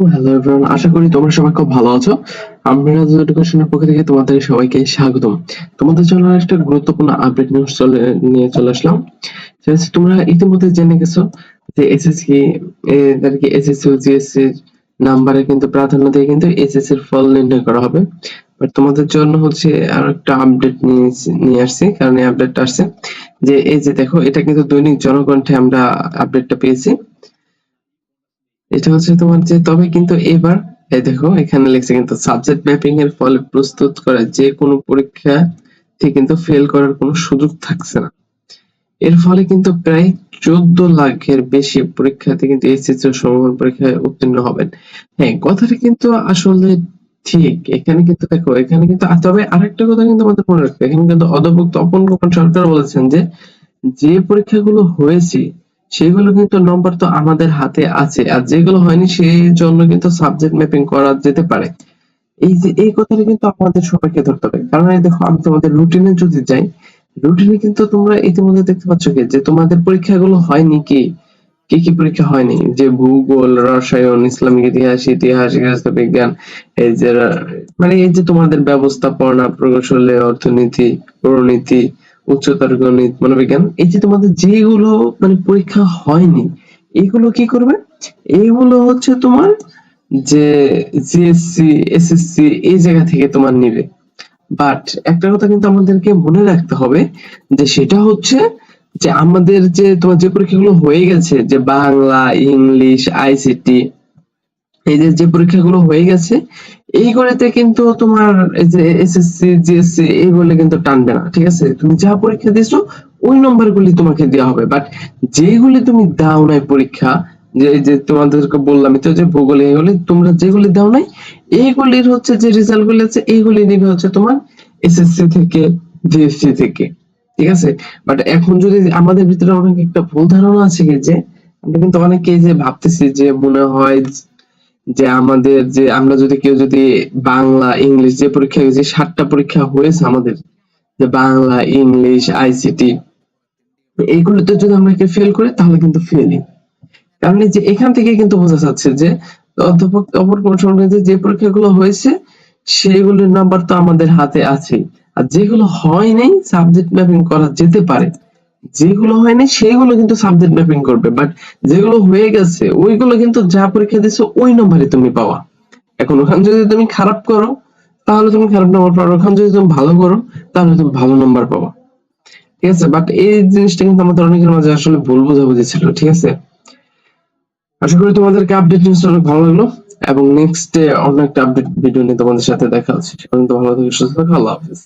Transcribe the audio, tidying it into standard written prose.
Hello everyone, আশা করি তোমরা সবাই খুব ভালো আছো। আমরা এডুকেশনের পক্ষ থেকে তোমাদের সবাইকে স্বাগতম। তোমাদের জন্য একটা গুরুত্বপূর্ণ আপডেট নিউজ নিয়ে চলে আসলাম। সেটা হচ্ছে তোমরা ইতিমধ্যে জেনে গেছো যে এসএসসি এদেরকে এসএসসি ও জিএসসি নাম্বারে কিন্তু প্রাধান্য দিয়ে কিন্তু এসএসসি এর ফল নির্ণয় করা হবে। বাট তোমাদের জন্য হচ্ছে আর একটা আপডেট নিয়ে আসছি, কারণ এই আপডেটটা আসছে যে এই যে দেখো, এটা কিন্তু দৈনিক জনকণ্ঠে আমরা আপডেটটা পেয়েছি। এটা হচ্ছে তোমার যে তবে কিন্তু এবার এই দেখো এখানে লিখছে কিন্তু সাবজেক্ট ম্যাপিং এর ফলে প্রস্তুত করা যে কোনো পরীক্ষা থেকে কিন্তু ফেল করার কোনো সুযোগ থাকছে না। এর ফলে কিন্তু প্রায় 14 লাখের বেশি পরীক্ষার্থী কিন্তু এইচএসসি ও সমমান পরীক্ষায় উত্তীর্ণ হবেন। হ্যাঁ, কথাটা কিন্তু আসলে ঠিক। এখানে কিন্তু দেখো, এখানে কিন্তু তবে আরেকটা কথা কিন্তু আমাদের মনে রাখতে হবে। এখানে কিন্তু অধ্যক্ষ তপন কুমার সরকার বলেছেন যে যে পরীক্ষাগুলো হয়েছে সেগুলো কিন্তু নম্বর তো আমাদের হাতে আছে, আর যেগুলো হয়নি সেই জন্য কিন্তু সাবজেক্ট ম্যাপিং করা যেতে পারে। এই যে এই কথাটা কিন্তু আমাদের সবাইকে ধরতে হবে, কারণ এই দেখো আমি তোমাদের রুটিনে যদি যাই, রুটিনে কিন্তু তোমরা ইতিমধ্যে দেখতে পাচ্ছ কি যে তোমাদের পরীক্ষাগুলো হয়নি কি কি কি পরীক্ষা হয়নি, যে ভূগোল, রসায়ন, ইসলামিক ইতিহাস, রাষ্ট্রবিজ্ঞান, এই যে মানে এই যে তোমাদের ব্যবস্থাপনা, প্রকৌশলে, অর্থনীতি, পরিণীতি, উচ্চতর গণিত, মনোবিজ্ঞান, এই যে তোমাদের যেগুলো মানে পরীক্ষা হয়নি, এইগুলো কি করবে? এইগুলো হচ্ছে তোমার যে জিএসসি, এসএসসি এই জায়গা থেকে তোমার নিবে। বাট একটা কথা কিন্তু আমাদেরকে মনে রাখতে হবে, যে সেটা হচ্ছে যে আমাদের যে তোমার যে পরীক্ষাগুলো হয়ে গেছে, যে বাংলা, ইংলিশ, আইসিটি, এই যে যে পরীক্ষাগুলো হয়ে গেছে, এইগুলোতে কিন্তু তোমার এই যে এসএসসি, জিএসসি এইগুলো কিন্তু টানবে না। ঠিক আছে, তুমি যা পরীক্ষা দিয়েছো ওই নম্বরগুলি তোমাকে দেওয়া হবে। বাট যেগুলি তুমি দাও নাই পরীক্ষা, যে এই যে তোমাদেরকে বললাম তো যে ভূগোল, এগুলি তোমরা যেগুলি দাও নাই, এইগুলির হচ্ছে যে রেজাল্ট গুলি আছে এইগুলি দিবে হচ্ছে তোমার এসএসসি থেকে, জিএসসি থেকে। ঠিক আছে, বাট এখন যদি আমাদের ভিতরে অনেক একটা ভুল ধারণা আছে কি যে আমরা কিন্তু অনেকেই যে ভাবতেছি যে মনে হয় যে আমাদের যে আমরা যদি কেউ যদি বাংলা, ইংলিশ যে পরীক্ষা যে 7টা পরীক্ষা হয়েছে আমাদের, যে বাংলা, ইংলিশ, আইসিটি, এইগুলোতে যদি আমরা ফেল করি তাহলে কিন্তু ফেলই। কারণ এই যে এখান থেকে কিন্তু বোঝা যাচ্ছে যে অধ্যাপক অপর কোন সময় যে পরীক্ষাগুলো হয়েছে সেগুলোর নাম্বার তো আমাদের হাতে আছে, আর যেগুলো হয় নাই সাবজেক্ট ম্যাপিং করা যেতে পারে। যেগুলো হয়নি সেগুলো কিন্তু সাবজেক্ট ম্যাপিং করবে, বাট যেগুলো হয়ে গেছে ওইগুলো কিন্তু যা পরীক্ষা দিছো ওই নম্বরে তুমি পাওয়া। এখন ওখানে যদি তুমি খারাপ করো তাহলে তুমি খারাপ নাম্বার পাবে, ওখানে যদি তুমি ভালো করো তাহলে তুমি ভালো নাম্বার পাবা। ঠিক আছে, বাট এই জিনিসটা কিন্তু আমাদের অনেকের মাঝে আসলে ভুল বোঝাবুঝি ছিল। ঠিক আছে, আশা করি তোমাদেরকে আপডেট নিউজটা অনেক ভালো লাগলো, এবং নেক্সট ডে অন্য একটা আপডেট ভিডিও নিয়ে তোমাদের সাথে দেখা হচ্ছে। সে পর্যন্ত ভালো থেকো, সুস্থ থাকো, আল্লাহ হাফেজ।